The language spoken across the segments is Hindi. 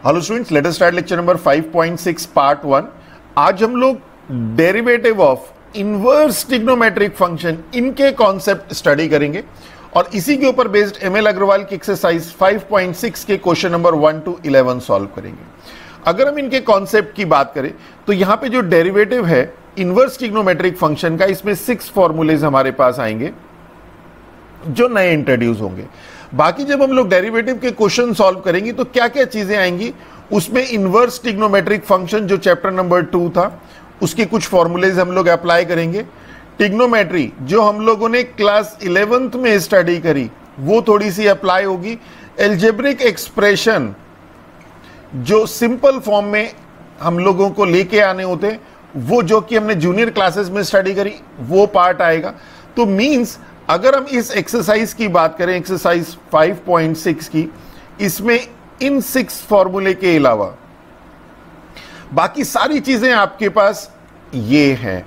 Hello students, let us start lecture number 5.6 part 1। आज हम लोग derivative of inverse trigonometric function इनके कॉन्सेप्ट स्टडी करेंगे और इसी के ऊपर बेस्ड एमएल अग्रवाल की एक्सरसाइज 5.6 के क्वेश्चन नंबर 1 to 11 सॉल्व करेंगे। अगर हम इनके कॉन्सेप्ट की बात करें तो यहां पे जो डेरिवेटिव है इनवर्स ट्रिग्नोमेट्रिक फंक्शन का, इसमें 6 फॉर्मूलेज हमारे पास आएंगे जो नए इंट्रोड्यूस होंगे। बाकी जब हम लोग डेरिवेटिव के क्वेश्चन सॉल्व करेंगे तो क्या क्या चीजें आएंगी, उसमें इनवर्स ट्रिग्नोमेट्रिक फंक्शन जो चैप्टर नंबर 2 था उसके कुछ फॉर्मूलेज हम लोग अप्लाई करेंगे। ट्रिग्नोमेट्री जो हम लोगों ने क्लास 11th में स्टडी करी वो थोड़ी सी अप्लाई होगी। एल्जेब्रिक एक्सप्रेशन जो सिंपल फॉर्म में हम लोगों को लेके आने होते हैं वो जो कि हमने जूनियर क्लासेस में स्टडी करी वो पार्ट आएगा। तो मींस अगर हम इस एक्सरसाइज की बात करें, एक्सरसाइज 5.6 की, इसमें इन 6 फॉर्मूले के अलावा बाकी सारी चीजें आपके पास ये हैं।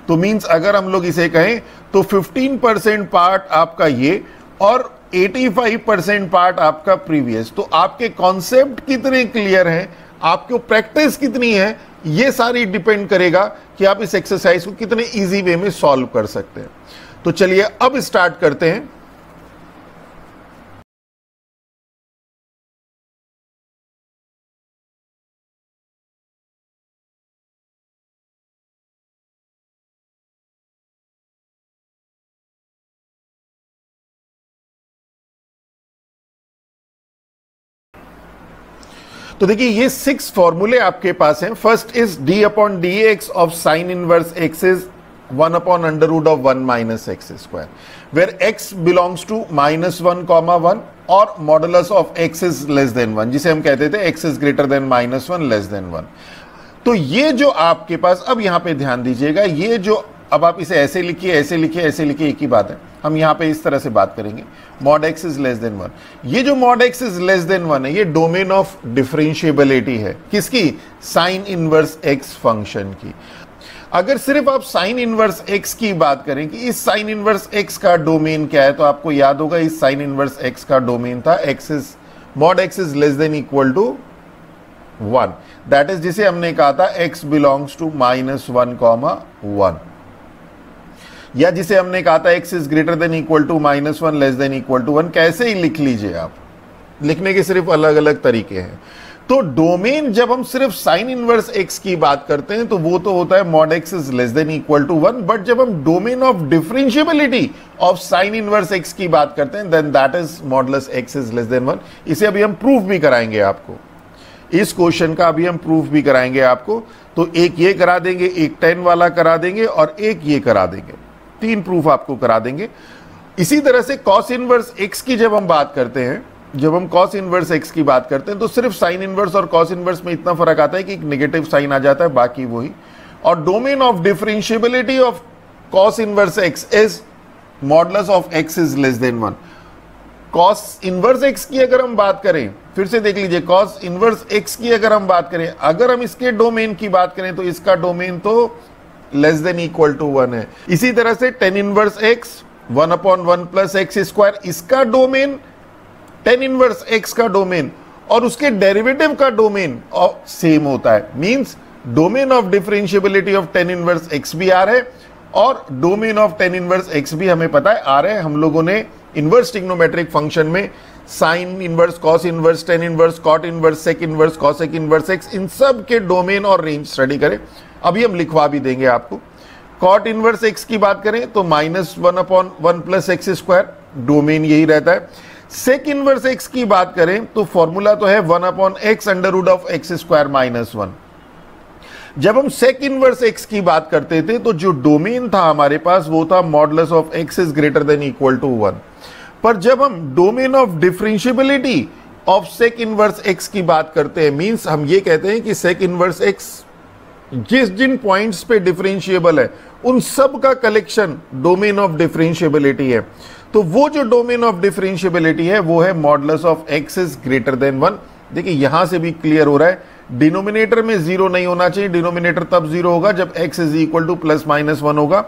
तो मींस अगर हम लोग इसे कहें तो 15% पार्ट आपका ये और 85% पार्ट आपका प्रीवियस। तो आपके कॉन्सेप्ट कितने क्लियर हैं, आपको प्रैक्टिस कितनी है, ये सारी डिपेंड करेगा कि आप इस एक्सरसाइज को कितने इजी वे में सॉल्व कर सकते हैं। तो चलिए अब स्टार्ट करते हैं। तो देखिए ये 6 फॉर्मूले आपके पास हैं। First is D upon d x of sine inverse x is 1 upon under root of 1 minus x square, where x belongs to -1, 1 और modulus of x is less than 1, जिसे हम कहते थे x is greater than -1 less than 1। तो ये जो आपके पास, अब यहां पे ध्यान दीजिएगा, ये जो अब आप इसे ऐसे लिखिए, ऐसे लिखिए, ऐसे लिखिए, एक ही बात है। हम यहां पे इस तरह से बात करेंगे, mod x is less than 1। ये जो mod x is less than 1 है ये डोमेन ऑफ डिफरेंशिएबिलिटी है। किसकी? साइन इनवर्स x फंक्शन की। अगर सिर्फ आप साइन इनवर्स x की बात करें कि इस साइन इनवर्स x का डोमेन क्या है, तो आपको याद होगा इस साइन इनवर्स x का डोमेन था mod x is less than equal to 1, that is जिसे हमने कहा था x belongs to -1, 1, या जिसे हमने कहा था x is greater than equal to -1 less than equal to 1। कैसे ही लिख लीजिए आप, लिखने के सिर्फ अलग अलग तरीके हैं। तो डोमेन जब हम सिर्फ साइन इनवर्स x की बात करते हैं तो वो तो होता है mod x is less than equal to 1, but जब हम domain of differentiability of sine inverse x की बात करते हैं then that is modulus x is less than 1। इसे अभी हम प्रूफ भी कराएंगे आपको, इस क्वेश्चन का अभी हम प्रूफ भी कराएंगे आपको। तो एक ये करा देंगे, एक 10 वाला करा देंगे और एक ये करा देंगे, 3 प्रूफ आपको करा देंगे। इसी तरह से कॉस इनवर्स x की जब हम बात करते हैं, जब हम cos इनवर्स x की बात करते हैं तो सिर्फ साइन इनवर्स और cos इनवर्स में इतना फर्क आता है कि एक नेगेटिव साइन आ जाता है, बाकी वही। और domain of differentiability of cos inverse x is modulus of x is less than 1। cos inverse x की अगर हम बात करें, फिर से देख लीजिए, cos इनवर्स x की अगर हम बात करें, अगर हम इसके डोमेन की बात करें तो इसका डोमेन तो लेस देन इक्वल टू 1 है। इसी तरह से tan inverse x 1 upon 1 plus x square, इसका डोमेन tan इनवर्स x का डोमेन और उसके डेरिवेटिव का डोमेन सेम होता है। Means domain of differentiability of tan inverse x भी आर है और domain of tan inverse x भी हमें पता है आर है। हम लोगों ने इनवर्स ट्रिग्नोमेट्रिक फंक्शन में sine inverse, cos inverse, tan inverse, cot inverse, sec inverse, cosec inverse x, इन सब के डोमेन और रेंज स्टडी करें। अभी हम लिखवा भी देंगे आपको। कॉट इनवर्स x की बात करें तो -1 upon 1 plus x square, domain यही रहता है। सेक इनवर्स x की बात करें तो फॉर्मूला तो है 1 upon x under root of x square -1। जब हम सेक इनवर्स x की बात करते थे तो जो डोमेन था हमारे पास वो था modulus of x is greater than equal to 1। पर जब हम domain of differentiability of sec inverse x की बात करते हैं, मींस हम ये कहते हैं कि सेक इनवर्स x जिन पॉइंट्स पे डिफरेंशिएबल है उन सब का कलेक्शन डोमेन ऑफ डिफरेंशिएबिलिटी है। तो वो जो डोमेन ऑफ डिफरेंशिएबिलिटी है वो है modulus of x is greater than 1। देखिए यहां से भी क्लियर हो रहा है, डिनोमिनेटर में 0 नहीं होना चाहिए, डिनोमिनेटर तब 0 होगा जब x इज इक्वल टू +-1 होगा।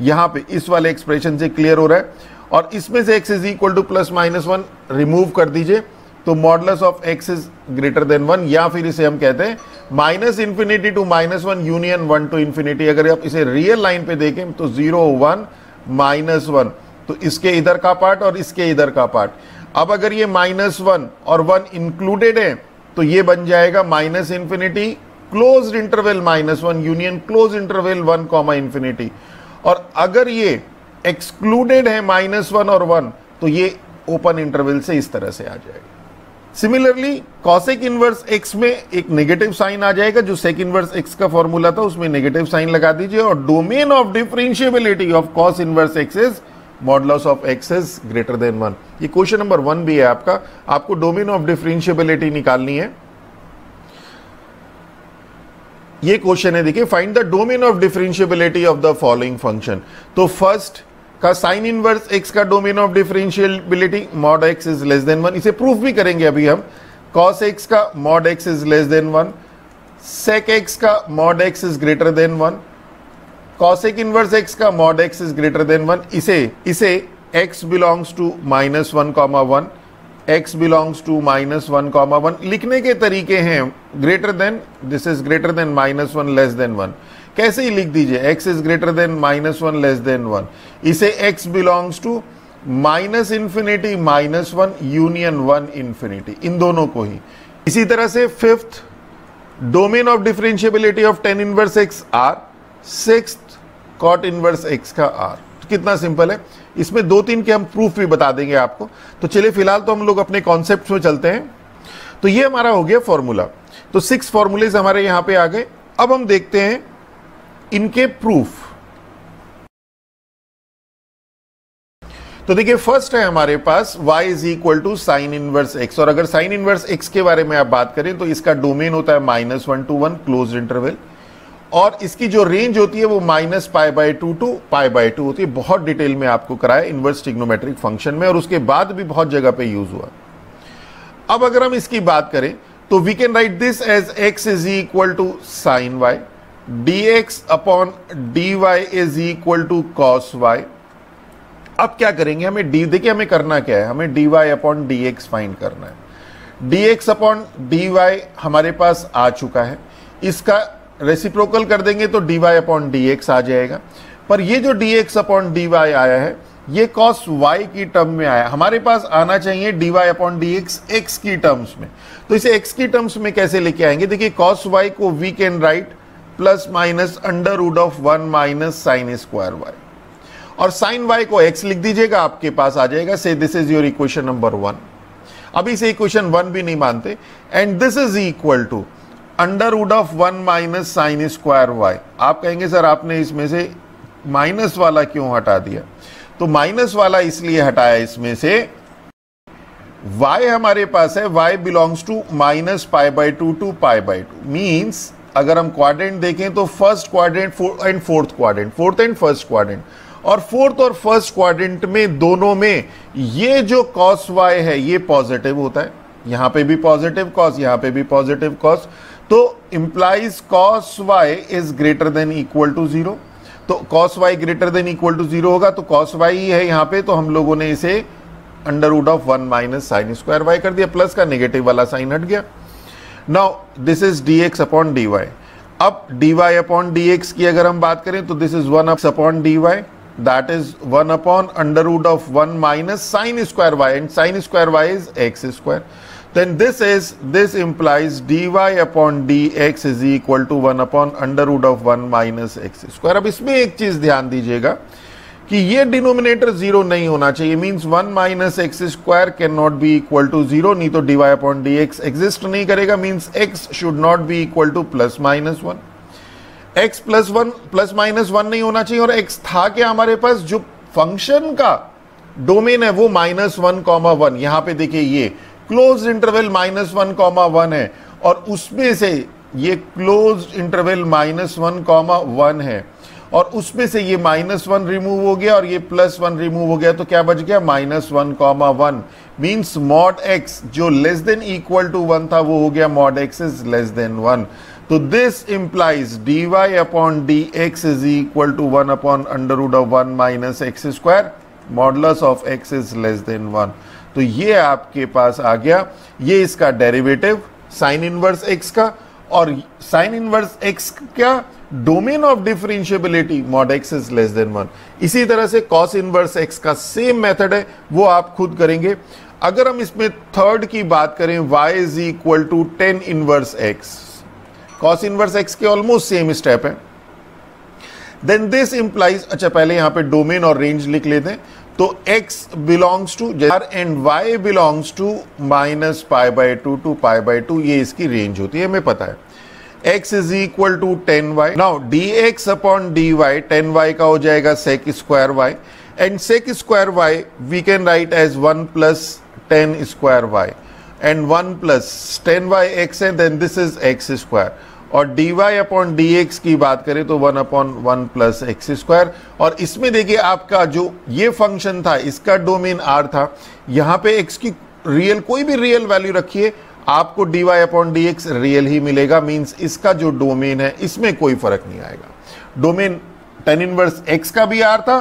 यहां पे इस वाले एक्सप्रेशन से क्लियर हो रहा है। और इसमें से x is equal to +-1 remove कर दीजिए तो modulus of x is greater than 1, या फिर इसे हम कहते हैं minus infinity to -1 union 1 to infinity. अगर आप इसे रियल लाइन पे देखें तो 0 1 -1, तो इसके इधर का पार्ट और इसके इधर का पार्ट। अब अगर ये -1 और 1 इंक्लूडेड है तो ये बन जाएगा minus infinity closed interval -1 union close interval 1 comma infinity. और अगर ये एक्सक्लूडेड है -1 और 1 तो ये ओपन इंटरवल से इस तरह से आ जाएगा। सिमिलरली कॉसेक इनवर्स एक्स में एक नेगेटिव साइन आ जाएगा, जो सेक इनवर्स एक्स का फॉर्मूला था उसमें नेगेटिव साइन लगा दीजिए, और domain of differentiability of cos inverse x is modulus of x is greater than 1। ये क्वेश्चन नंबर 1 भी है आपका, आपको डोमेन ऑफ डिफरेंशिएबिलिटी निकालनी है। ये क्वेश्चन है, देखिए find the domain of differentiability of the following function. तो फर्स्ट का साइन इनवर्स एक्स का domain of differentiability mod x is less than 1, इसे प्रूफ भी करेंगे अभी हम। कॉस एक्स का mod x is less than 1, sec x का mod x is greater than 1, cosec inverse x का mod x is greater than 1। इसे x belongs to -1, x belongs to -1, लिखने के तरीके हैं greater than, this is greater than -1 less than 1। कैसे ही लिख दीजिए, x is greater than -1 less than 1, इसे x belongs to minus infinity -1 union 1 infinity, इन दोनों को ही। इसी तरह से fifth domain of differentiability of tan inverse x r, sixth cot inverse x का r। तो कितना सिंपल है, इसमें 2-3 के हम प्रूफ भी बता देंगे आपको। तो चलिए फिलहाल तो हम लोग अपने कॉन्सेप्ट में चलते हैं। तो ये हमारा हो गया फॉर्मूला, तो 6 फॉर्मूलेज हमारे यहां पे आ गए। अब हम देखते हैं इनके प्रूफ। तो देखिए फर्स्ट है हमारे पास y is equal to sine inverse x, और अगर साइन इनवर्स एक्स के बारे में आप बात करें तो इसका डोमेन होता है -1 to 1 क्लोज इंटरवल, और इसकी जो रेंज होती है वो -π/2 टू π/2 होती है। बहुत डिटेल में आपको कराया इनवर्स ट्रिग्नोमेट्रिक फंक्शन में, और उसके बाद भी बहुत जगह पे यूज हुआ। अब अगर हम इसकी बात करें तो we can write this as x is equal to sine y, dx upon dy is equal to cos y। अब क्या करेंगे, हमें देखिए हमें करना क्या है, हमें dy अपॉन dx फाइंड करना है। dx अपॉन dy हमारे पास आ चुका है, इसका रेसिप्रोकल कर देंगे तो dy अपॉन dx आ जाएगा। पर ये जो dx अपॉन dy आया है ये cos y की टर्म में आया, हमारे पास आना चाहिए dy अपॉन dx x की टर्म्स में। तो इसे x की टर्म्स में कैसे लेके आएंगे, देखिए cos y को we can write plus minus under root of 1 minus sine square y, और साइन y को x लिख दीजिएगा, आपके पास आ जाएगा। So this is your equation number 1। अभी से इक्वेशन 1 भी नहीं मानते, and this is equal to under root of 1 minus sine square y। आप कहेंगे सर आपने इसमें से माइनस वाला क्यों हटा दिया, तो माइनस वाला इसलिए हटाया, इसमें से y हमारे पास है y belongs to -π/2 to π/2, means अगर हम क्वाड्रेंट देखें तो first quadrant and fourth quadrant, fourth and first quadrant, और फोर्थ और फर्स्ट क्वाड्रेंट में दोनों में ये जो cos y है ये पॉजिटिव होता है, यहां पे भी पॉजिटिव cos, यहां पे भी पॉजिटिव cos, तो implies cos y is greater than equal to 0। तो cos y greater than equal to 0 होगा, तो cos y ही है यहाँ पे, तो हम लोगों ने इसे under root of 1 minus sine square y कर दिया, प्लस का नेगेटिव वाला साइन हट गया। Now this is dx upon dy। अब dy अपॉन dx की अगर हम बात करें तो this is 1 upon dy, that is 1 upon under root of 1 minus sine square y, and sine square y is x square. Then this implies dy upon dx is equal to 1 upon under root of 1 minus x square। अब इसमें एक चीज ध्यान दीजिएगा कि ये डिनोमिनेटर 0 नहीं होना चाहिए, means 1 minus x square can not be equal to 0, नहीं तो dy अपॉन dx एग्जिस्ट नहीं करेगा, means x should not be equal to +-1। x +-1 नहीं होना चाहिए, और x था क्या हमारे पास, जो फंक्शन का डोमेन है वो -1, 1। यहां पे देखिए ये क्लोज इंटरवल -1, 1 है, और उसमें से ये क्लोज इंटरवल -1, 1 है, और उसमें से ये -1 रिमूव हो गया और ये +1 रिमूव हो गया, तो क्या बच गया -1, 1, मींस मॉड x जो लेस देन इक्वल टू 1 था वो हो गया mod x is less than 1। तो this implies dy upon dx is equal to 1 upon under root of 1 minus x square, modulus of x is less than 1। तो ये आपके पास आ गया, ये इसका डेरिवेटिव साइन इनवर्स एक्स का, और साइन इनवर्स एक्स क्या, domain of differentiability mod x is less than 1। इसी तरह से कॉस इनवर्स एक्स का सेम मेथड है, वो आप खुद करेंगे। अगर हम इसमें थर्ड की बात करें, y is equal to tan inverse x, cos inverse x के ऑलमोस्ट सेम स्टेप है, देन दिस इंप्लाइज, अच्छा पहले यहां पे डोमेन और रेंज लिख लेते हैं, तो x belongs to and y belongs to minus pi by two to pi by two, ये इसकी रेंज होती है, हमें पता है। x is equal to 10y, now dx upon dy, 10y का हो जाएगा sec square y, and sec square y we can write as 1 plus 10 square y, and 1 plus 10y x है, then this is x square, और dy अपॉन dx की बात करें तो 1 अपॉन 1 प्लस एक्स स्क्वायर। और इसमें देखिए आपका जो ये फंक्शन था, इसका डोमेन r था, यहां पे x की रियल, कोई भी रियल वैल्यू रखिए, आपको dy अपॉन dx रियल ही मिलेगा, मींस इसका जो डोमेन है इसमें कोई फर्क नहीं आएगा। डोमेन tan इनवर्स x का भी r था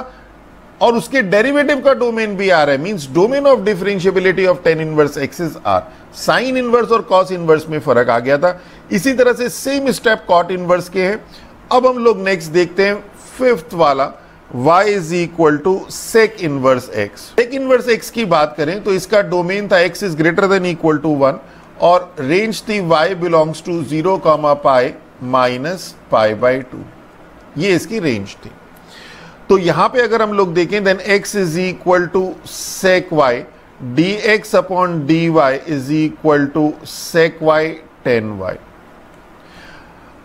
और उसके डेरिवेटिव का डोमेन भी r है, means domain of differentiability of tan inverse x is r। Sine inverse और कॉस इनवर्स में फर्क आ गया था। इसी तरह से सेम स्टेप कॉट इनवर्स के हैं। अब हम लोग नेक्स्ट देखते हैं फिफ्थ वाला, y is equal to sec inverse x। Sec inverse x की बात करें तो इसका डोमेन था x is greater than equal to 1, और रेंज थी y belongs to 0 pi minus pi by 2, ये इसकी रेंज थी। तो यहां पे अगर हम लोग देखें, then x is equal to sec y, dx upon dy is equal to sec y 10y।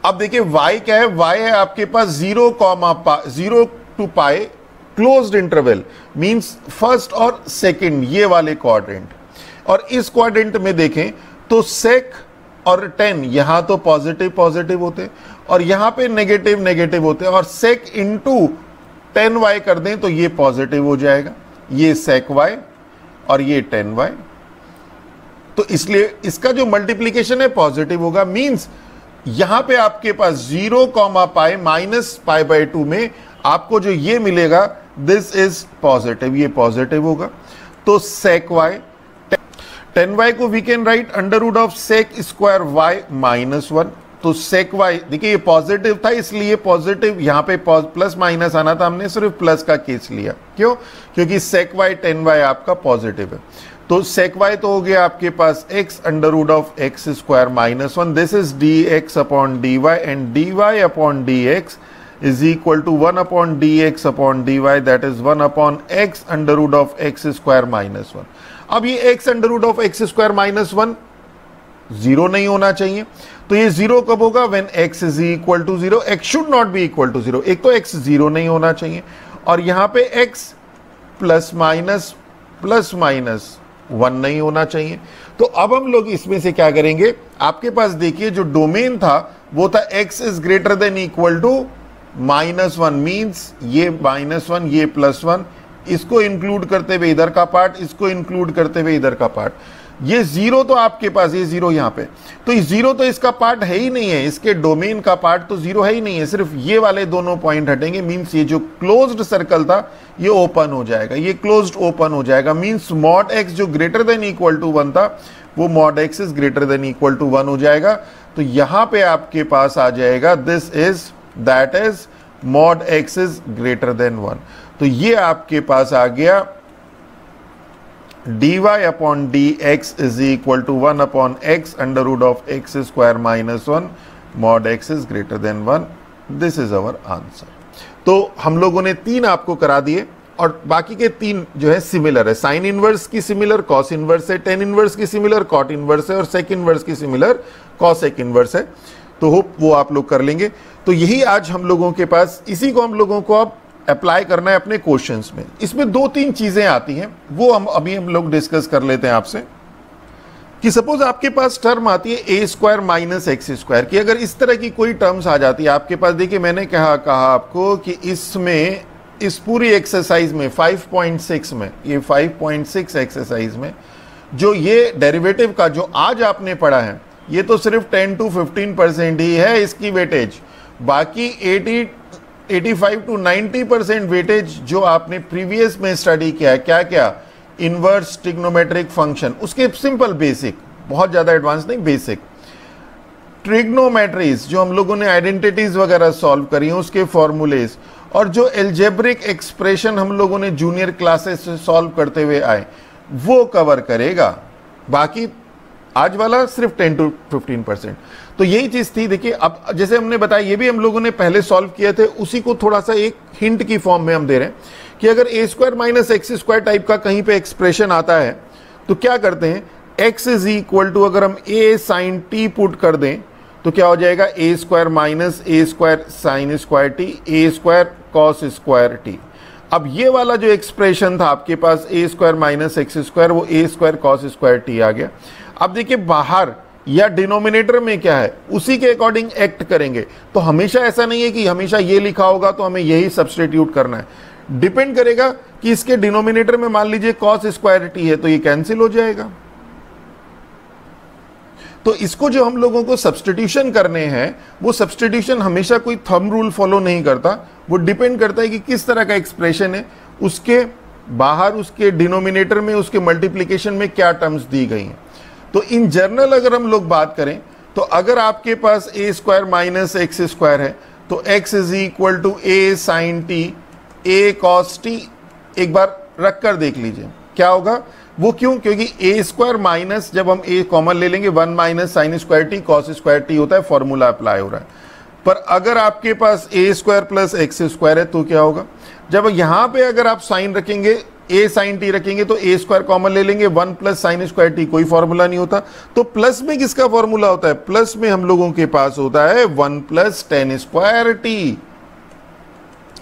अब देखिए y क्या है, y है आपके पास 0 to pi closed interval, means first और सेकंड, ये वाले क्वाड्रेंट। और इस क्वाड्रेंट में देखें तो सेक और 10 यहां तो पॉजिटिव पॉजिटिव होते और यहां पे नेगेटिव नेगेटिव होते, और सेक इंटू 10y कर दें तो ये पॉजिटिव हो जाएगा, ये सेक y और ये 10y, तो इसलिए इसका जो मल्टीप्लीकेशन है पॉजिटिव होगा, मींस यहां पे आपके पास 0 पाई माइनस पाई बाई 2 में आपको जो ये मिलेगा, दिस इज पॉजिटिव, ये पॉजिटिव होगा। तो सेक y, 10y को we can write under root of sec square y minus 1, तो सेक y देखिए ये पॉजिटिव था, इसलिए पॉजिटिव, यहां पे प्लस माइनस आना था, हमने सिर्फ प्लस का केस लिया, क्यों, क्योंकि सेक y 10y आपका पॉजिटिव है। तो सेक y तो हो गया आपके पास x under root of x square minus 1, this is dx upon dy, and dy upon dx is equal to 1 upon dx upon dy, that is 1 upon x under root of x square minus 1। अब ये x under root of x square minus 1 zero नहीं होना चाहिए, तो ये जीरो कब होगा, when x is equal to 0, x should not be equal to 0। एक तो x जीरो नहीं होना चाहिए, और यहां पे x प्लस माइनस 1 नहीं होना चाहिए। तो अब हम लोग इसमें से क्या करेंगे, आपके पास देखिए जो डोमेन था वो था x is greater than equal to -1, means ये -1 ये +1, इसको इंक्लूड करते हुए इधर का पार्ट, इसको इंक्लूड करते हुए इधर का पार्ट, ये जीरो तो आपके पास, ये जीरो यहां पे, तो ये जीरो तो इसका पार्ट है ही नहीं है, इसके डोमेन का पार्ट तो जीरो है ही नहीं है, सिर्फ ये वाले दोनों पॉइंट हटेंगे, मींस ये जो क्लोज्ड सर्कल था ये ओपन हो जाएगा, ये क्लोज्ड ओपन हो जाएगा, मींस मॉड एक्स जो ग्रेटर देन इक्वल टू 1 था वो mod x is greater than equal to 1 हो जाएगा। तो यहां पे आपके पास आ जाएगा, this is that is mod x is greater than 1। तो ये आपके पास आ गया dy upon dx is equal to 1 upon x under root of x square minus 1, mod x is greater than 1, this is our answer. तो हम लोगों ने 3 आपको करा दिए, और बाकी के 3 जो है सिमिलर है, साइन इनवर्स की सिमिलर कॉस इनवर्स है, टेन इनवर्स की सिमिलर कॉट इनवर्स है, और सेक इनवर्स की सिमिलर कॉसेक इनवर्स है। तो होप वो आप लोग कर लेंगे। तो यही आज हम लोगों के पास, इसी को हम लोगों को अब अप्लाई करना है अपने क्वेश्चंस में। इसमें 2-3 चीजें आती हैं, वो हम लोग डिस्कस कर लेते हैं आपसे, कि सपोज आपके पास टर्म आती है ए स्क्वायर माइनस एक्स स्क्वायर की, अगर इस तरह की कोई टर्म्स आ जाती है आपके पास, देखिए मैंने कहा आपको कि इसमें, इस पूरी एक्सरसाइज में 5.6 में, ये 5.6 एक्सरसाइज में जो ये डेरिवेटिव का जो आज आपने पढ़ा है, ये तो सिर्फ 10 to 15% ही है इसकी वेटेज, बाकी 85 to 90% वेटेज जो आपने प्रीवियस में स्टडी किया है, क्या क्या, इनवर्स ट्रिग्नोमेट्रिक फंक्शन, उसके सिंपल बेसिक, बहुत ज्यादा एडवांस नहीं, बेसिक ट्रिग्नोमेट्रीज जो हम लोगों ने आइडेंटिटीज वगैरह सॉल्व करी हैं उसके फॉर्मूलेज, और जो एल्जेब्रिक एक्सप्रेशन हम लोगों ने जूनियर क्लासेस से सॉल्व करते हुए आए वो कवर करेगा। बाकी आज वाला सिर्फ 10 to 15%। तो यही चीज थी। देखिए अब जैसे हमने बताया, ये भी हम लोगों ने पहले सॉल्व किए थे, उसी को थोड़ा सा एक हिंट की फॉर्म में हम दे रहे हैं कि अगर a square minus x square type का कहीं पे एक्सप्रेशन आता है तो क्या करते हैं, x इज इक्वल टू अगर हम a साइन टी पुट कर दें तो क्या हो जाएगा, ए स्क्वायर माइनस ए स्क्वायर साइन स्क्वायर टी, ए स्क्वायर कॉस स्क्वायर टी। अब ये वाला जो एक्सप्रेशन था आपके पास a square minus x square, वो ए स्क्वायर कॉस स्क्वायर टी आ गया। अब देखिए बाहर या डिनोमिनेटर में क्या है उसी के अकॉर्डिंग एक्ट करेंगे। तो हमेशा ऐसा नहीं है कि हमेशा ये लिखा होगा तो हमें यही सब्स्टिट्यूट करना है, डिपेंड करेगा कि इसके डिनोमिनेटर में मान लीजिए कॉस स्क्वायर टी है तो ये कैंसिल हो जाएगा। तो इसको जो हम लोगों को सब्स्टिट्यूशन करने हैं वो सब्स्टिट्यूशन हमेशा कोई थंब रूल फॉलो नहीं करता, वो डिपेंड करता है कि किस तरह का एक्सप्रेशन है, उसके बाहर उसके डिनोमिनेटर में उसके मल्टीप्लिकेशन में क्या टर्म्स दी गई हैं। तो इन जनरल अगर हम लोग बात करें तो अगर आपके पास a square minus x square है तो x is equal to a sine t a cos t, एक बार रख कर देख लीजिए क्या होगा वो। क्यों? क्योंकि ए स्क्वायर माइनस जब हम ए कॉमन ले लेंगे 1 minus sine square T cos square T होता है, फॉर्मूला अप्लाई हो रहा है। पर अगर आपके पास a square plus x square है तो क्या होगा, जब यहां पे अगर आप साइन रखेंगे ए साइन टी रखेंगे तो ए स्क्वायर कॉमन ले लेंगे, 1 प्लस साइन स्क्वायर टी, कोई फॉर्मूला नहीं होता। तो प्लस में किसका फॉर्मूला होता है, प्लस में हम लोगों के पास होता है 1 plus tan square t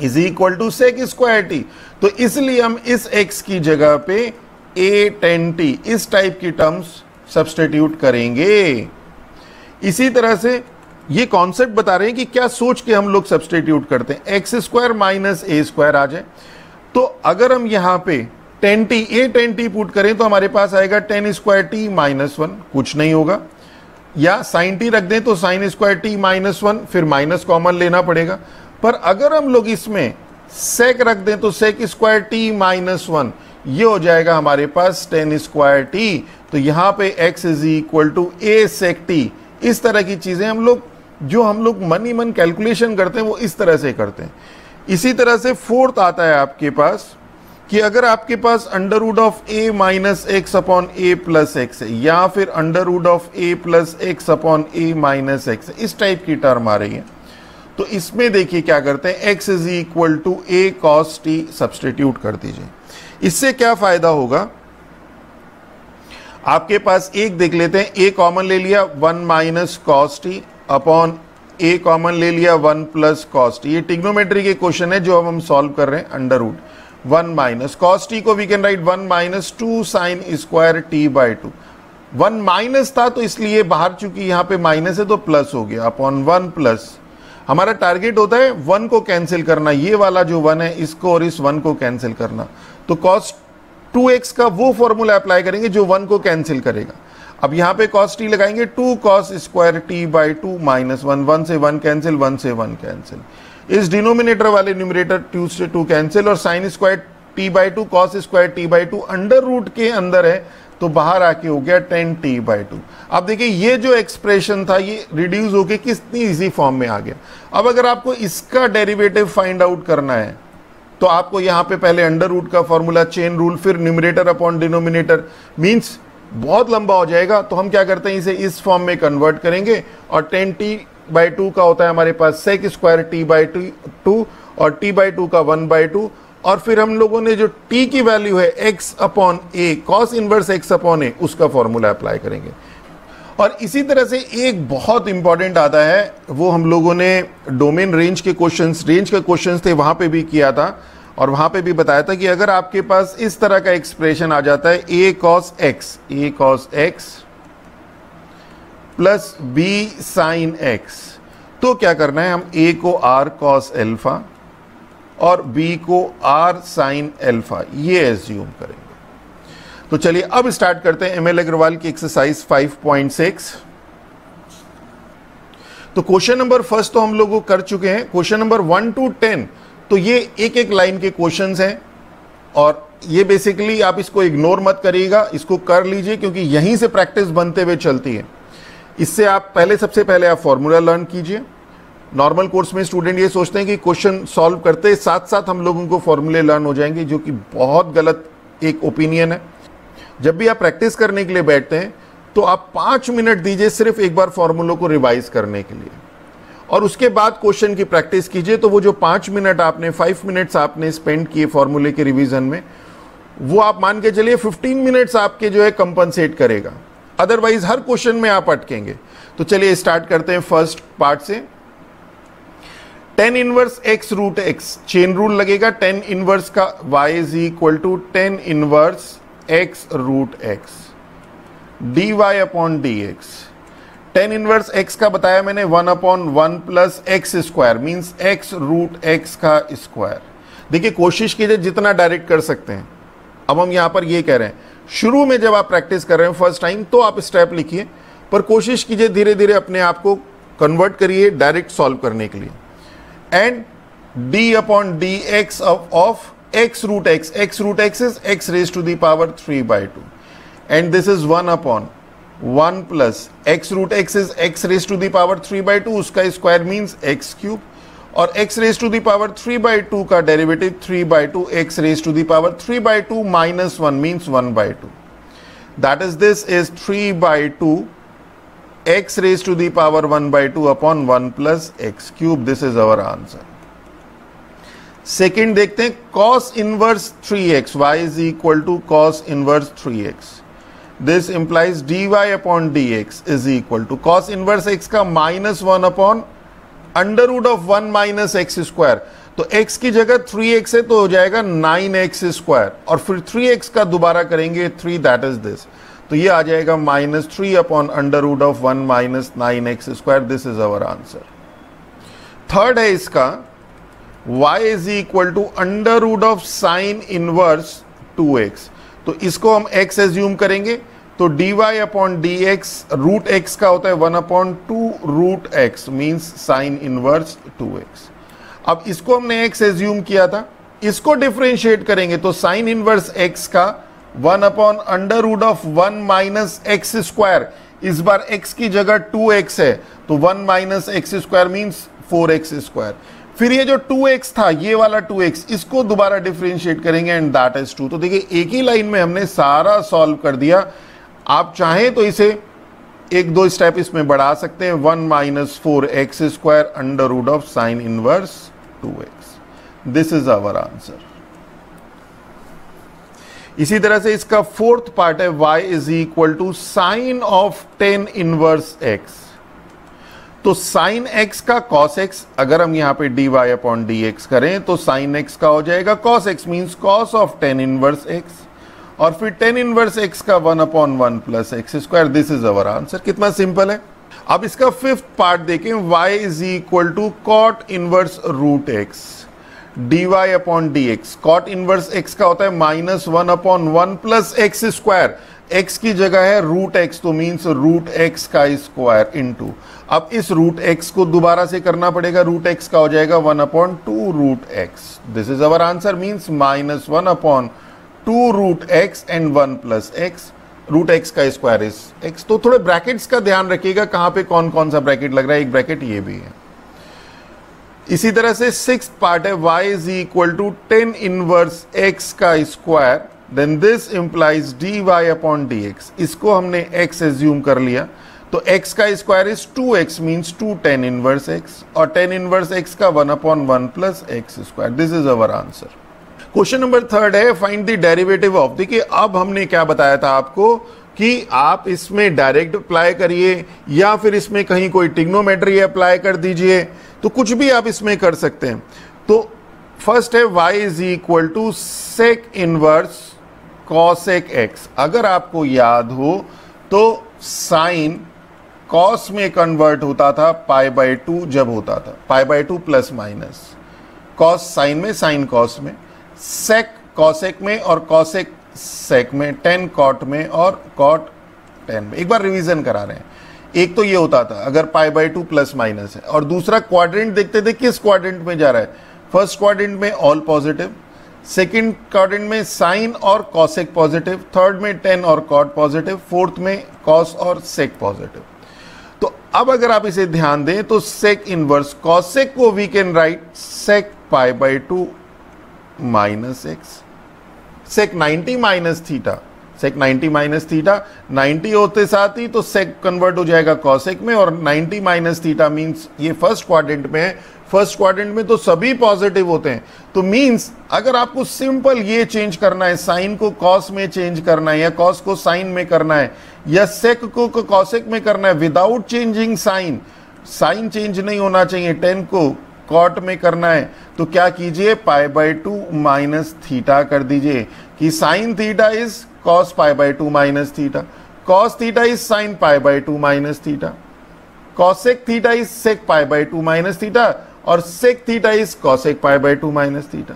is equal to sec square t. तो इसलिए हम इस x की जगह पे a टेन टी इस टाइप की टर्म्स सब्स्टिट्यूट करेंगे। इसी तरह से ये कॉन्सेप्ट बता रहे हैं कि क्या सोच के हम लोग सब्स्टिट्यूट करते हैं। एक्स स्क्वायर माइनस ए स्क्वायर आ जाए तो अगर हम यहां पे ten T A ten T put करें तो हमारे पास आएगा टेन स्क्वायर टी माइनस 1, कुछ नहीं होगा। या साइन टी रख दें तो साइन स्क्वायर टी माइनस 1, फिर माइनस कॉमन लेना पड़ेगा। पर अगर हम लोग इसमें सेक रख दें तो सेक स्क्वायर टी माइनस 1, ये हो जाएगा हमारे पास टेन स्क्वायर टी। तो यहां पे x is equal to a sec t. इस तरह की चीजें हम लोग मन ही मन कैलकुलेशन करते हैं वो इस तरह से करते हैं। इसी तरह से फोर्थ आता है आपके पास कि अगर आपके पास under root of a minus x upon a plus x है या फिर under root of a plus x upon a minus x है, इस टाइप की टर्म आ रही है तो इसमें देखिए क्या करते हैं, x is equal to a cos t substitute कर दीजिए। इससे क्या फायदा होगा, आपके पास एक देख लेते हैं, a कॉमन ले लिया 1 minus cos t upon a common ले लिया 1 प्लस कॉस टी। ये ट्रिग्नोमेट्री के क्वेश्चन है जो अब हम सॉल्व कर रहे हैं। Under root 1 minus cos t को we can write 1 minus 2 sine square t by 2। 1 minus था तो इसलिए बाहर चूंकि यहां पे माइनस है तो प्लस हो गया अपॉन 1 प्लस। हमारा टारगेट होता है 1 को कैंसिल करना, ये वाला जो 1 है इसको और इस 1 को कैंसिल करना। तो cos 2x का वो फॉर्मूला अप्लाई करेंगे जो 1 को कैंसिल करेगा। अब यहां पे cos t लगाएंगे 2 cos square t by 2 minus 1, 1 से 1 कैंसिल, 1 से 1 कैंसिल। इस डिनोमिनेटर वाले न्यूमरेटर 2 से 2 कैंसिल और sine square t by 2 cos square t by 2 under root के अंदर है तो बाहर आके हो गया 10 टी बाई 2। अब देखिए ये जो एक्सप्रेशन था ये रिड्यूस होके कितनी इजी फॉर्म में आ गया। अब अगर आपको इसका डेरिवेटिव फाइंड आउट करना है तो आपको यहां पे पहले अंडर रूट का फॉर्मूला, चेन रूल, फिर न्यूमरेटर अपॉन डिनोमिनेटर, मींस बहुत लंबा हो जाएगा। तो हम क्या करते हैं, इसे इस फॉर्म में कन्वर्ट करेंगे और 10 टी बाई 2 का होता है हमारे पास सेक स्क्वायर टी बाई 2 और टी बाई 2 का 1 बाई 2 और फिर हम लोगों ने जो t की वैल्यू है x upon a cos inverse x upon a उसका फॉर्मूला अप्लाई करेंगे। और इसी तरह से एक बहुत इंपॉर्टेंट आता है, वो हम लोगों ने डोमेन रेंज के क्वेश्चंस थे वहां पे भी किया था और वहां पे भी बताया था कि अगर आपके पास इस तरह का एक्सप्रेशन आ जाता है a cos x plus b sin x तो क्या करना है, हम a को r cos अल्फा और b को r sin अल्फा ये एज्यूम करेंगे। तो चलिए अब स्टार्ट करते हैं एमएल अग्रवाल की एक्सरसाइज 5.6। तो क्वेश्चन नंबर फर्स्ट तो हम लोग कर चुके हैं। क्वेश्चन नंबर 1 to 10 तो ये एक एक लाइन के क्वेश्चंस हैं और ये बेसिकली आप इसको इग्नोर मत करिएगा, इसको कर लीजिए क्योंकि यहीं से प्रैक्टिस बनते हुए चलती है। इससे आप सबसे पहले आप फॉर्मूला लर्न कीजिए। नॉर्मल कोर्स में स्टूडेंट ये सोचते हैं कि क्वेश्चन सॉल्व करते साथ साथ हम लोगों को फॉर्मूले लर्न हो जाएंगे, जो कि बहुत गलत एक ओपिनियन है। जब भी आप प्रैक्टिस करने के लिए बैठते हैं तो आप 5 मिनट दीजिए सिर्फ एक बार फॉर्मूलों को रिवाइज करने के लिए, और उसके बाद क्वेश्चन की प्रैक्टिस कीजिए। तो वो जो 5 मिनट आपने 5 मिनट्स आपने स्पेंड किए फॉर्मूले के रिवीजन में, वो आप मान के चलिए 15 मिनट्स आपके जो है कंपनसेट करेगा, अदरवाइज हर क्वेश्चन में आप अटकेंगे। तो चलिए स्टार्ट करते हैं फर्स्ट पार्ट से। tan inverse x root x, chain rule लगेगा। tan इनवर्स का y is equal to tan inverse x root x dy upon dx। tan inverse x का बताया मैंने 1/1 plus x square means x root x का स्क्वायर। देखिए कोशिश कीजिए जितना डायरेक्ट कर सकते हैं। अब हम यहां पर ये कह रहे हैं, शुरू में जब आप प्रैक्टिस कर रहे हैं फर्स्ट टाइम तो आप स्टेप लिखिए, पर कोशिश कीजिए धीरे धीरे अपने आप को कन्वर्ट करिए डायरेक्ट सॉल्व करने के लिए। And d upon d x of x root x, x root x is x raise to the power 3/2 and this is 1/1 plus x root x is x raise to the power 3/2, उसका स्क्वायर मीन्स x क्यूब, और x raise to the power 3/2 का derivative 3/2 x raise to the power 3/2 minus 1 means 1/2, that is this is 3/2 x raised to the power 1/2 upon 1 plus x cube. This is our answer. Second देखते हैं, cos inverse 3x, y is equal to cos inverse 3x. This implies dy upon dx is equal to cos inverse x का -1 upon under root of 1 minus x square. तो x की जगह 3x है तो हो जाएगा 9x स्क्वायर, और फिर 3x का दोबारा करेंगे 3, दैट इज दिस। तो ये आ जाएगा -3 upon under root of 1 minus 9x square. This is our answer. Third है इसका y is equal to under root of sine inverse 2x। तो इसको हम x एज्यूम करेंगे, तो dy upon dx root x का होता है 1/2 root x means sine inverse 2x। अब इसको हमने x एज्यूम किया था, इसको डिफरेंशिएट करेंगे तो साइन इनवर्स x का 1 upon under root of 1 minus x square, इस बार x की जगह 2x है तो 1 minus x square means 4x square. फिर ये जो 2x था, ये वाला 2x, इसको दोबारा डिफरेंशिएट करेंगे एंड दैट इज 2। तो देखिए एक ही लाइन में हमने सारा सॉल्व कर दिया। आप चाहें तो इसे 1-2 स्टेप इसमें बढ़ा सकते हैं, 1 minus 4x square under root of sine inverse 2x। This is our answer. इसी तरह से इसका फोर्थ पार्ट है y is equal to sine of tan inverse x। तो साइन x का cos x, अगर हम यहां पे dy अपॉन dx करें तो साइन x का हो जाएगा cos x means cos of tan inverse x, और फिर tan इनवर्स x का 1/1 plus x square. This is our answer. कितना सिंपल है। अब इसका फिफ्थ पार्ट देखें, y is equal to cot inverse root x dy upon dx। cot inverse x का होता है -1/1 प्लस एक्स स्क्वायर, x की जगह है रूट x तो मीन्स रूट x का स्क्वायर इनटू, अब इस रूट x को दोबारा से करना पड़ेगा, रूट x का हो जाएगा 1/2 root x। This is our answer means -1/2 root x and 1 plus x, root x का स्क्वायर इज x। तो थोड़े ब्रैकेट्स का ध्यान रखिएगा, कहां पे कौन कौन सा ब्रैकेट लग रहा है, एक ब्रैकेट ये भी है। इसी तरह से सिक्स्थ पार्ट है y is equal to tan inverse x का square, then this implies dy upon dx। इसको हमने x एज्यूम कर लिया, तो x का square is 2x means 2 tan inverse x, और tan इनवर्स x का 1/1 plus x square. This is our answer. Question number third है, फाइंड द डेरिवेटिव ऑफ। देखिए अब हमने क्या बताया था आपको कि आप इसमें डायरेक्ट अप्लाई करिए या फिर इसमें कहीं कोई ट्रिग्नोमेट्री अप्लाई कर दीजिए, तो कुछ भी आप इसमें कर सकते हैं। तो फर्स्ट है y is equal to sec inverse cosec x। अगर आपको याद हो तो साइन कॉस में कन्वर्ट होता था π/2 जब होता था, π/2 प्लस माइनस, कॉस साइन में, साइन कॉस में, सेक कॉसेक में, और कॉसेक सेक में, टेन कॉट में और कॉट टेन में। एक बार रिवीजन करा रहे हैं। एक तो ये होता था अगर π/2 प्लस माइनस है, और दूसरा क्वाड्रेंट देखते थे किस क्वाड्रेंट में जा रहा है। फर्स्ट क्वाड्रेंट में ऑल पॉजिटिव, सेकंड क्वाड्रेंट में साइन और कॉसेक पॉजिटिव, थर्ड में टेन और कॉट पॉजिटिव, फोर्थ में कॉस और सेक पॉजिटिव। तो अब अगर आप इसे ध्यान दें तो सेक इनवर्स कॉसेक को we can write sec pi by 2 minus x, sec 90 minus theta, sec 90 minus theta 90 होते साथ ही तो सेक कन्वर्ट हो जाएगा कॉसेक में, और 90 माइनस थीटा मींस ये फर्स्ट क्वाड्रेंट में है, फर्स्ट क्वाड्रेंट में तो सभी पॉजिटिव होते हैं, तो मींस अगर आपको सिंपल ये चेंज करना है, साइन को कॉस में चेंज करना है या कॉस को साइन में करना है या सेक को कॉसेक में करना है without changing sign, sign change नहीं होना चाहिए, टेन को कॉट में करना है, तो क्या कीजिए पाई बाई 2 माइनस थीटा कर दीजिए कि sine theta is cos pi by 2 minus theta, cos theta is sine pi by 2 minus theta, cosec theta is sec pi by 2 minus theta और sec theta is cosec pi by 2 minus theta.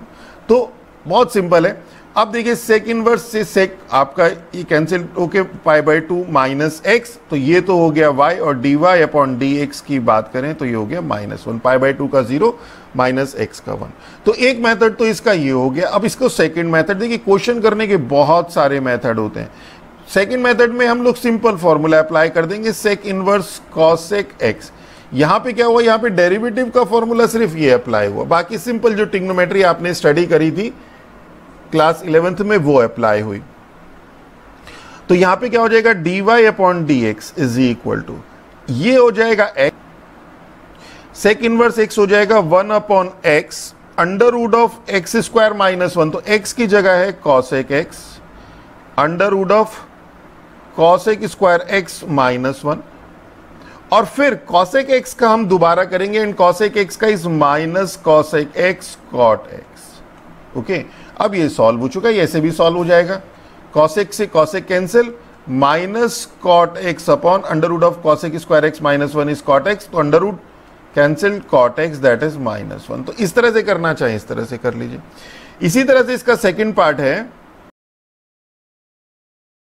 तो बहुत सिंपल है। अब देखिए सेक इनवर्स से सेक आपका ये कैंसिल होके पाई बाई 2 माइनस एक्स, तो ये तो हो गया y, और dy अपॉन डी एक्स की बात करें तो ये हो गया -1, पाई बाई 2 का 0 माइनस एक्स का 1। तो एक मेथड तो इसका ये हो गया। अब इसको सेकंड मेथड, देखिए क्वेश्चन करने के बहुत सारे मेथड होते हैं। सेकंड मेथड में हम लोग सिंपल फॉर्मूला अप्लाई कर देंगे, सेक इनवर्स कॉसेक एक्स। यहां पे क्या हुआ, यहां पे डेरिवेटिव का फॉर्मूला सिर्फ ये अप्लाई हुआ, बाकी सिंपल जो ट्रिग्नोमेट्री आपने स्टडी करी थी क्लास 11th में वो अप्लाई हुई। तो यहां पे क्या हो जाएगा, dy upon d x is equal to, ये हो जाएगा x, सेक इनवर्स x हो जाएगा 1 upon x under root of x square minus 1, तो x की जगह है cosec x under root of cosec square x minus 1, और फिर कॉसेक x का हम दोबारा करेंगे एंड कॉसेक x का is minus cosec x cot x। Okay, अब ये सॉल्व हो चुका है, ऐसे भी सॉल्व हो जाएगा, कॉसेक से cosec cancel, minus cot x upon under root of cosec square x minus 1 is cot x, तो under root cancel cot x that is -1। तो इस तरह से करना चाहिए, इस तरह से कर लीजिए। इसी तरह से इसका सेकंड पार्ट है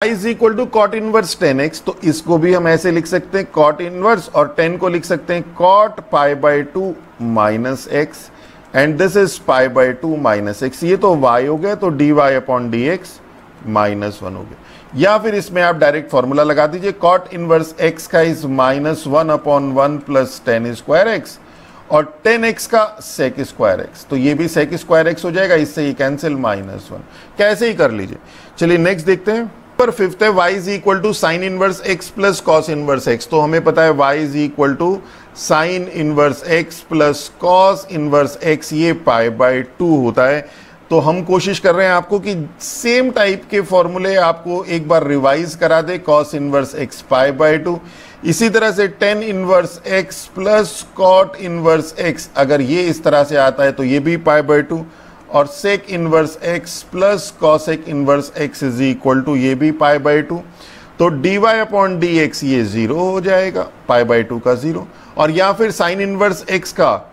is equal to cot inverse 10x, तो इसको भी हम ऐसे लिख सकते हैं कॉट इनवर्स, और 10 को लिख सकते हैं cot pi by 2 minus x, and this is pi by 2 minus x, ये तो y हो गया, तो dy अपॉन डी एक्स -1 हो गया। या फिर इसमें आप डायरेक्ट फॉर्मूला लगा दीजिए, कॉट इनवर्स x का is -1 upon 1 plus 10 square x, और 10x का सेक स्क्वायर एक्स, तो ये भी सेक स्क्वायर एक्स हो जाएगा, इससे ये कैंसिल -1, कैसे ही कर लीजिए। चलिए नेक्स्ट देखते हैं। पर फिफ्थ है y is equal to sine inverse x plus cos inverse x, तो हमें पता है y is equal to sine inverse x plus cos inverse x, ये पाई बाई 2 होता है। तो हम कोशिश कर रहे हैं आपको कि सेम टाइप के फॉर्मूले आपको एक बार रिवाइज करा दे, cos inverse x pi by 2, इसी तरह से tan inverse x plus cot inverse x, अगर ये इस तरह से आता है तो ये भी पाई बाई 2, और sec inverse x plus cosec inverse x is equal to, ये भी पाई बाई 2, तो dy अपॉन डी एक्स ये 0 हो जाएगा, पाई बाई 2 का 0। और या फिर साइन इनवर्स x का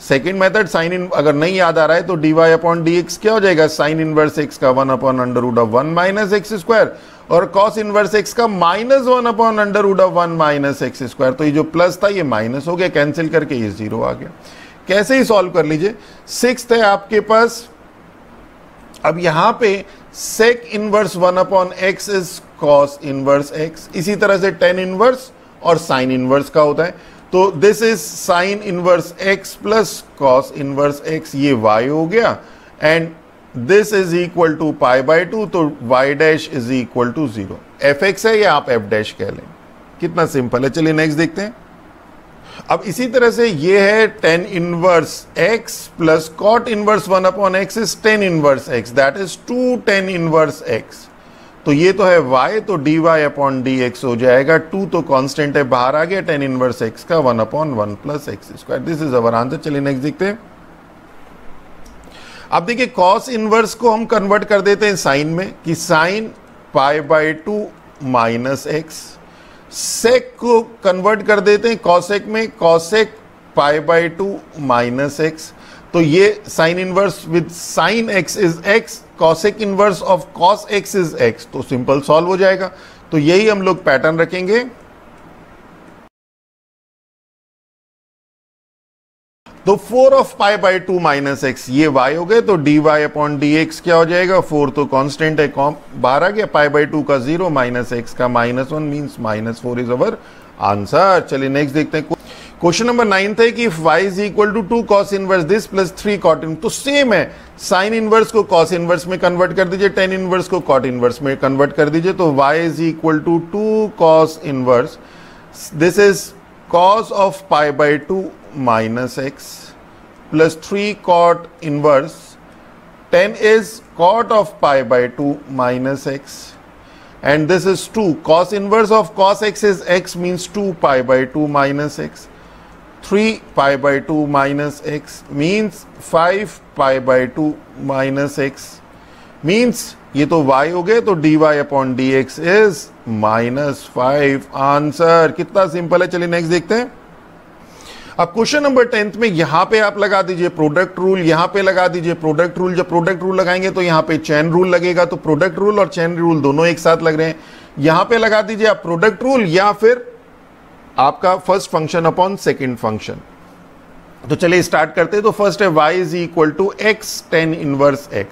सेकेंड मेथड, साइन इन अगर नहीं याद आ रहा है तो dy अपॉन डी एक्स क्या हो जाएगा, साइन इनवर्स x का 1 upon under root of 1 minus x square, और कॉस इनवर्स x का -1 upon under root of 1 minus x square, तो ये जो प्लस था ये माइनस हो गया, कैंसिल करके ये 0 आ गया। कैसे ही सॉल्व कर लीजिए। सिक्स्थ है आपके पास, अब यहां पे sec inverse 1 upon x is cos inverse x, इसी तरह से टेन इनवर्स और साइन इनवर्स का होता है, तो this is sine inverse x plus cos inverse x, ये y हो गया, and this is equal to pi by 2, तो y dash is equal to 0। F x है या आप एफ डैश कह लें, कितना सिंपल है। चलिए नेक्स्ट देखते हैं। अब इसी तरह से ये है tan inverse x plus cot inverse 1 upon x is tan inverse x, that is 2 tan inverse x, तो ये तो है y, तो dy अपॉन डी एक्स हो जाएगा, 2 तो कांस्टेंट है बाहर आ गया, टेन इनवर्स x का 1 upon 1 plus x square, this is our answer. चलिए नेक्स्ट देखते हैं। अब देखिए कॉस इनवर्स को हम कन्वर्ट कर देते हैं साइन में, कि sine pi by 2 minus x, sec को कन्वर्ट कर देते हैं कॉसेक में, cosec pi by 2 minus x, तो ये sine inverse with sine x is x, cosec inverse of cos x is x, तो सिंपल सॉल्व हो जाएगा। तो यही हम लोग पैटर्न रखेंगे। तो 4 of pi by 2 minus x ये y हो गए, तो dy अपॉन डी एक्स क्या हो जाएगा, 4 तो कांस्टेंट है, बाहर आ गया, पाई बाई 2 का 0 माइनस एक्स का -1 मीन्स -4 इज अवर आंसर। चलिए नेक्स्ट देखते हैं। क्वेश्चन नंबर 9 है कि y is equal to 2 cos inverse this plus 3 cot inverse, तो सेम है, साइन इनवर्स को cos इनवर्स में कन्वर्ट कर दीजिए, tan इनवर्स को cot इनवर्स में कन्वर्ट कर दीजिए, तो y is equal to 2 cos inverse, this is cos of pi by 2 minus x plus 3 cot inverse, 10 is cot of pi by 2 minus x, and this is 2 cos inverse of cos x is x means 2 pi by 2 minus x, 3 pi by 2 minus x means 5 pi by 2 minus x means ये तो y हो गए, तो dy upon d x is -5 answer. कितना सिंपल है। चलिए नेक्स्ट देखते हैं। अब क्वेश्चन नंबर 10 में यहां पे आप लगा दीजिए प्रोडक्ट रूल, यहां पे लगा दीजिए प्रोडक्ट रूल। जब प्रोडक्ट रूल लगाएंगे तो यहां पे चेन रूल लगेगा, तो प्रोडक्ट रूल और चेन रूल दोनों एक साथ लग रहे हैं। यहां पे लगा दीजिए आप प्रोडक्ट रूल या फिर आपका first function upon second function. तो चलिए स्टार्ट करते हैं। तो फर्स्ट है y is equal to x tan inverse x,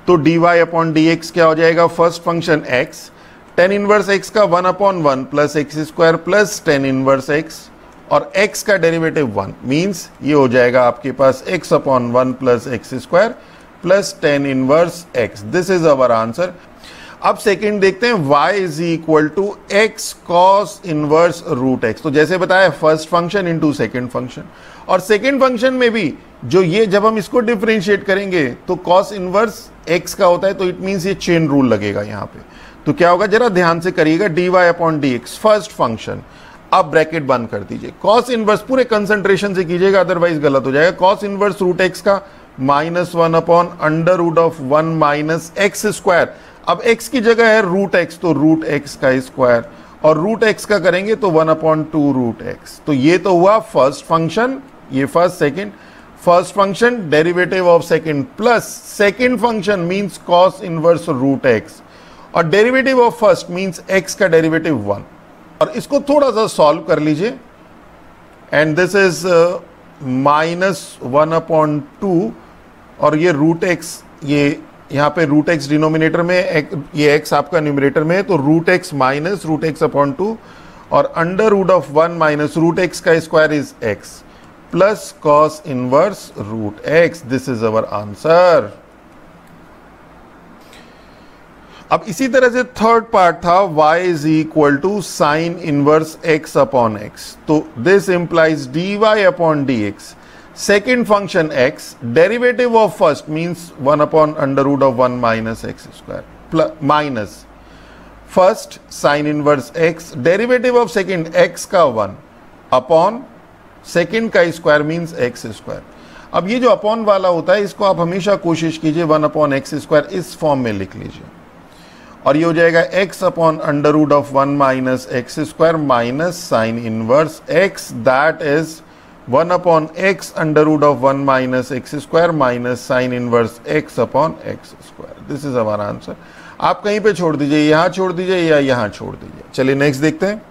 तो dy अपॉन डी एक्स क्या हो जाएगा, first function x, tan inverse x का 1/1 plus x square plus tan inverse x और x का डेरिवेटिव 1 मींस ये हो जाएगा आपके पास x/1 plus x square plus tan inverse x। This is our answer. अब सेकंड देखते हैं, y is equal to x cos inverse root x। तो जैसे बताया first function into second function, और सेकंड फंक्शन में भी जो ये जब हम इसको डिफरेंशिएट करेंगे तो कॉस इनवर्स x का होता है, तो इट मींस ये चेन रूल लगेगा यहाँ पे। तो क्या होगा जरा ध्यान से करिएगा, dy upon d x first function, अब ब्रैकेट बंद कर दीजिए, कॉस इनवर्स पूरे कंसंट्रेशन से कीजिएगा अदरवाइज गलत हो जाएगा, कॉस इनवर्स रूट x का -1 upon under root of 1 minus x square. अब x की जगह है रूट x, तो रूट x का स्क्वायर, और रूट x का करेंगे तो 1/2 रूट x। तो ये तो हुआ फर्स्ट फंक्शन, ये first second, first function derivative of second plus second function means cos inverse root x, और derivative of first means x का डेरिवेटिव 1। और इसको थोड़ा सा सॉल्व कर लीजिए, एंड दिस इज -1/2, और ये रूट x, ये यहां पे रूट x डिनोमिनेटर में, ये x आपका न्यूमरेटर में है, तो root x minus root x/2 और under root of 1 minus root x का square is x plus cos inverse root x। This is our answer. अब इसी तरह से थर्ड पार्ट था, y is equal to sine inverse x upon x, तो this implies dy upon d x, second function x, derivative of first means 1/√1 minus x square minus first sine inverse x, derivative of second x का 1 अपॉन सेकेंड का स्क्वायर मींस एक्स स्क्वायर। अब ये जो अपॉन वाला होता है इसको आप हमेशा कोशिश कीजिए 1/x² इस फॉर्म में लिख लीजिए, और ये हो जाएगा x/√1 minus x square minus sign inverse x, that is 1/x√1 minus x square minus sine inverse x/x²। This is हमारा आंसर। आप कहीं पे छोड़ दीजिए, यहां छोड़ दीजिए या यहां छोड़ दीजिए। चलिए नेक्स्ट देखते हैं।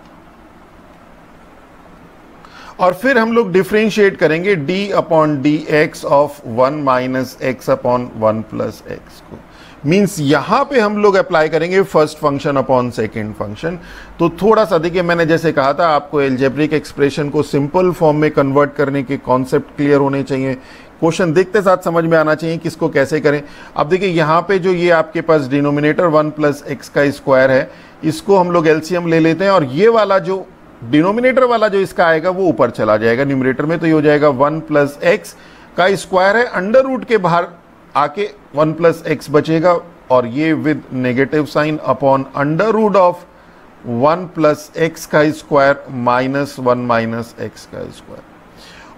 और फिर हम लोग डिफरेंशिएट करेंगे d upon d x of 1 minus x/1 plus x को, मीन्स यहां पे हम लोग अप्लाई करेंगे first function upon second function. तो थोड़ा सा देखिए, मैंने जैसे कहा था आपको एल्जेब्रिक एक्सप्रेशन को सिंपल फॉर्म में कन्वर्ट करने के कॉन्सेप्ट क्लियर होने चाहिए, क्वेश्चन देखते साथ समझ में आना चाहिए किसको कैसे करें। अब देखिए यहां पे जो ये आपके पास डिनोमिनेटर 1 प्लस एक्स का स्क्वायर है, इसको हम लोग एलसीएम ले लेते हैं, और ये वाला जो डिनोमिनेटर वाला जो इसका आएगा वो ऊपर चला जाएगा न्यूमरेटर में, तो ये हो जाएगा 1 प्लस एक्स का स्क्वायर है, अंडर रूट के बाहर आके 1 प्लस एक्स बचेगा, और ये with negative sign upon under root of 1 plus x का स्क्वायर माइनस 1 माइनस एक्स का स्क्वायर।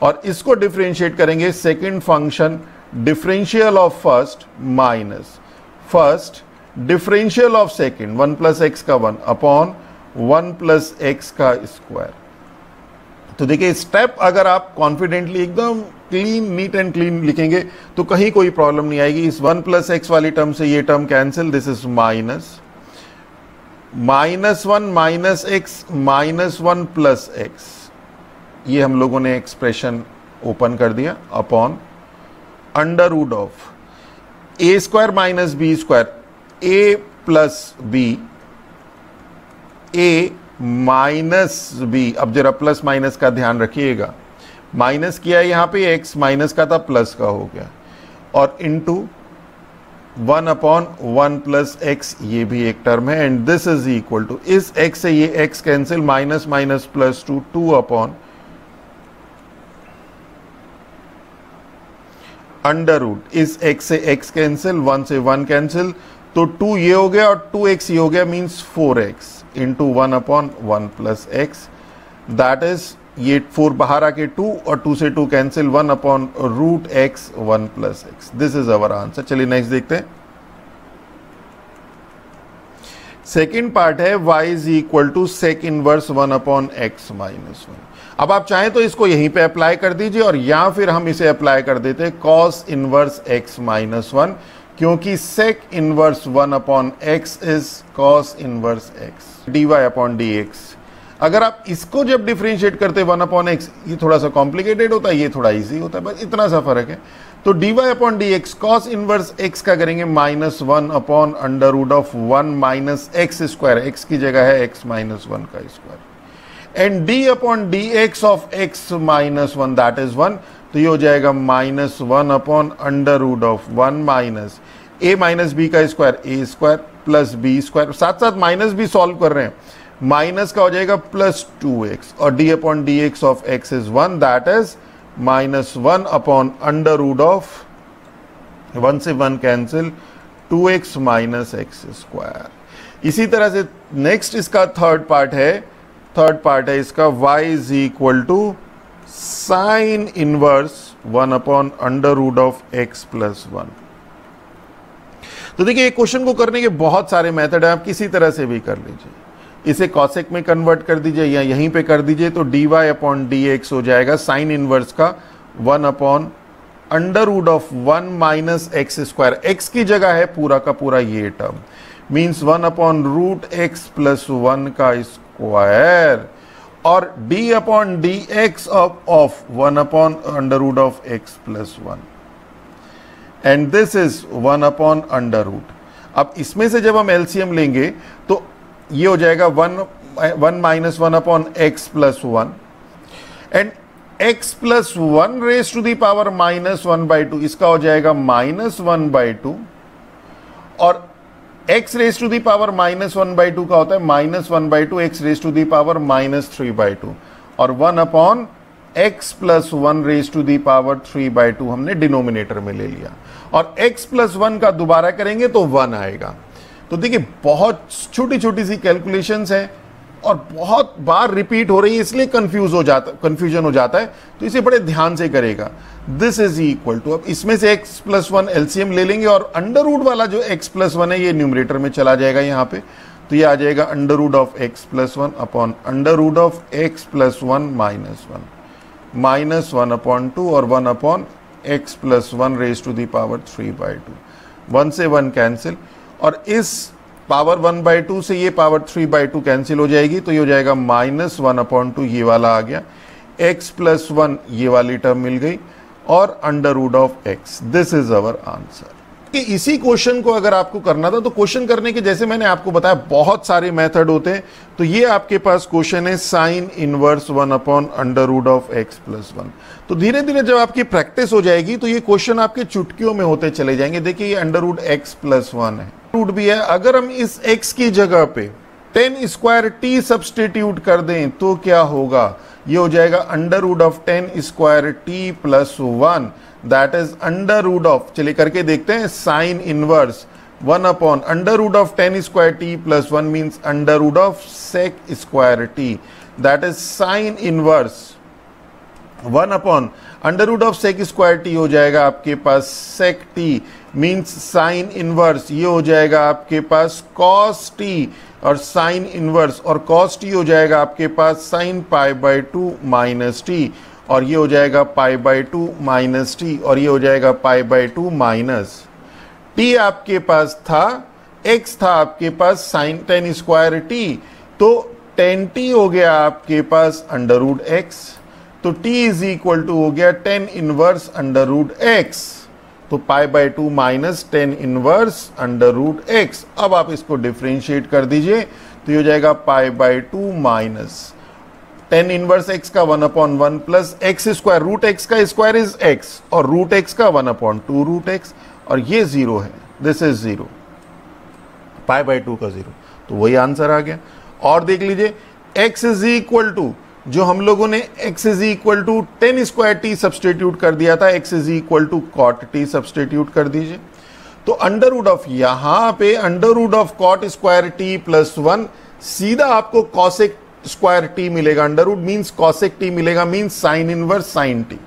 और इसको डिफरेंशिएट करेंगे second function differential of first minus first differential of second 1 plus x का 1 अपॉन 1 प्लस एक्स का स्क्वायर। तो देखिए स्टेप अगर आप कॉन्फिडेंटली एकदम क्लीन नीट एंड क्लीन लिखेंगे तो कहीं कोई प्रॉब्लम नहीं आएगी। इस 1 प्लस एक्स वाली टर्म से ये term cancel, this is -1 minus x -1 plus x, ये हम लोगों ने एक्सप्रेशन ओपन कर दिया, upon under root of a square minus b square, a plus b, a minus b. अब जरा प्लस माइनस का ध्यान रखिएगा, माइनस किया यहां पे, एक्स माइनस का था प्लस का हो गया, और इंटू 1 अपॉन 1 प्लस एक्स, ये भी एक टर्म है, and this is equal to, इस एक्स से ये x cancel, minus minus plus 2 upon under root, इस x से x कैंसिल, 1 से 1 कैंसिल, तो 2 ये हो गया और 2x ये हो गया, means 4x into 1 upon 1 plus x, that is, ये 4 बाहर आके 2 और 2 से 2 cancel, 1 upon root x 1 plus x. This is our answer. चलिए नेक्स्ट देखते हैं। सेकेंड पार्ट है y is equal to sec inverse 1 upon x minus 1। अब आप चाहें तो इसको यहीं पे अप्लाई कर दीजिए, और या फिर हम इसे अप्लाई कर देते हैं कॉस इनवर्स x माइनस 1, क्योंकि sec inverse 1 upon x is cos inverse x, dy upon dx। अगर आप इसको जब डिफरेंशिएट करते 1 अपॉन एक्स, ये थोड़ा सा कॉम्प्लिकेटेड होता है, ये थोड़ा इजी होता है, बस इतना सा फर्क है। तो dy upon dx cos inverse x का करेंगे minus 1 upon under root of 1 minus x square, x की जगह है x माइनस 1 का square, and d upon dx of x minus 1 that is 1, तो ये हो जाएगा minus 1 upon under root of 1 minus a minus b का square, a square plus b square, साथ साथ माइनस भी सॉल्व कर रहे हैं, माइनस का हो जाएगा प्लस 2x, और d upon dx of x is 1, that is minus 1 upon under root of 1 से 1 cancel, 2x minus x square. इसी तरह से नेक्स्ट इसका थर्ड पार्ट है इसका y is equal to sine inverse 1 upon under root of x plus 1। तो देखिए, क्वेश्चन को करने के बहुत सारे मेथड है, आप किसी तरह से भी कर लीजिए, इसे कॉसेक में कन्वर्ट कर दीजिए या यहीं पे कर दीजिए, तो dy अपॉन dx हो जाएगा साइन इनवर्स का 1 upon under root of 1 minus x square, x की जगह है पूरा का पूरा ये term, means 1 upon root x plus 1 का स्क्वायर, और d upon dx of 1 upon under root of x plus 1, and this is 1 upon under root. अब इसमें से जब हम एलसीएम लेंगे तो ये हो जाएगा 1 minus 1 upon x plus 1, and x plus 1 raise to the power minus 1/2, इसका हो जाएगा माइनस 1/2, और x raise to the power minus 1/2 का होता है minus 1/2 x raise to the power minus 3/2, और 1 upon x plus 1 raise to the power 3/2 हमने डिनोमिनेटर में ले लिया, और x प्लस 1 का दोबारा करेंगे तो 1 आएगा। तो देखिए, बहुत छोटी छोटी सी कैलकुलेशंस है और बहुत बार रिपीट हो रही है, इसलिए कंफ्यूजन हो जाता है, तो इसे बड़े ध्यान से करेगा। दिस इज इक्वल टू, अब इसमें से x प्लस 1 एलसीएम ले लेंगे, और अंडर रूट वाला जो x प्लस 1 है ये न्यूमरेटर में चला जाएगा यहाँ पे, तो ये आ जाएगा under root of x plus 1 upon under root of x plus 1 minus 1 upon 2, और 1 upon x plus 1 raise to the power 3/2, 1 से 1 कैंसिल, और इस पावर 1/2 से ये पावर 3/2 कैंसिल हो जाएगी, तो ये हो जाएगा माइनस 1 अपॉन 2, ये वाला आ गया, x प्लस 1 ये वाली टर्म मिल गई, और under root of x। This is our answer. कि इसी क्वेश्चन को अगर आपको करना था, तो क्वेश्चन करने के जैसे मैंने आपको बताया बहुत सारे मेथड होते हैं, तो ये आपके पास क्वेश्चन है sine inverse 1 upon under root of x plus 1। तो धीरे धीरे जब आपकी प्रैक्टिस हो जाएगी तो ये क्वेश्चन आपके चुटकियों में होते चले जाएंगे। देखिए, ये अंडर रूट x प्लस 1 है, रूट भी है, अगर हम इस x की जगह पे 10 स्क्वायर t सब्सटीट्यूट कर दें तो क्या होगा, ये हो जाएगा under root of 10 square t plus 1, that is under root of, चलिए करके देखते हैं, sine inverse 1 upon under root of 10 square t plus 1 means under root of sec square t, that is sine inverse 1 upon under root of sec square t हो जाएगा आपके पास sec t, means sine inverse, ये हो जाएगा आपके पास कॉस t, और साइन इनवर्स और कॉस t हो जाएगा आपके पास साइन π/2 माइनस t, और ये हो जाएगा π/2 माइनस t, और ये हो जाएगा π/2 माइनस t। आपके पास था x था आपके पास साइन 10 स्क्वायर t, तो 10t हो गया आपके पास अंडर रूट x, तो t इज इक्वल टू हो गया 10 इनवर्स अंडर रूट एक्स, तो pi by 2 minus 10 inverse under root x. अब आप इसको डिफ्रेंशिएट कर दीजिए तो ये हो जाएगा pi by 2 minus 10 inverse x का 1/1 plus x square, root x का स्क्वायर इज एक्स और रूट एक्स का 1/2 रूट एक्स, और ये 0 है, दिस इज 0, पाई बाय 2 का 0, तो वही आंसर आ गया। और देख लीजिए x इज इक्वल टू, जो हम लोगों ने x is equal to 10 square t substitute कर दिया था, x is equal to cot t substitute कर दीजिए, तो अंडर रूट ऑफ, यहां पे under root of cot square t plus 1, सीधा आपको कॉसेक स्क्वायर टी मिलेगा, under root means cosec t मिलेगा, means sine inverse sine t,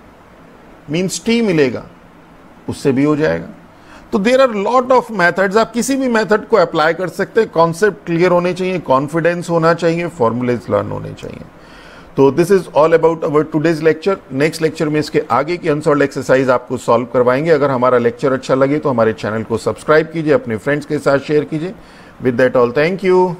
means t मिलेगा, उससे भी हो जाएगा। तो there are lot of methods, आप किसी भी मेथड को अप्लाई कर सकते हैं, कॉन्सेप्ट क्लियर होने चाहिए, कॉन्फिडेंस होना चाहिए, फॉर्मूलेज लर्न होने चाहिए। तो this is all about our today's lecture. Next lecture में इसके आगे की अनसॉल्व्ड एक्सरसाइज आपको सॉल्व करवाएंगे। अगर हमारा लेक्चर अच्छा लगे तो हमारे चैनल को सब्सक्राइब कीजिए, अपने फ्रेंड्स के साथ शेयर कीजिए। With that all, thank you.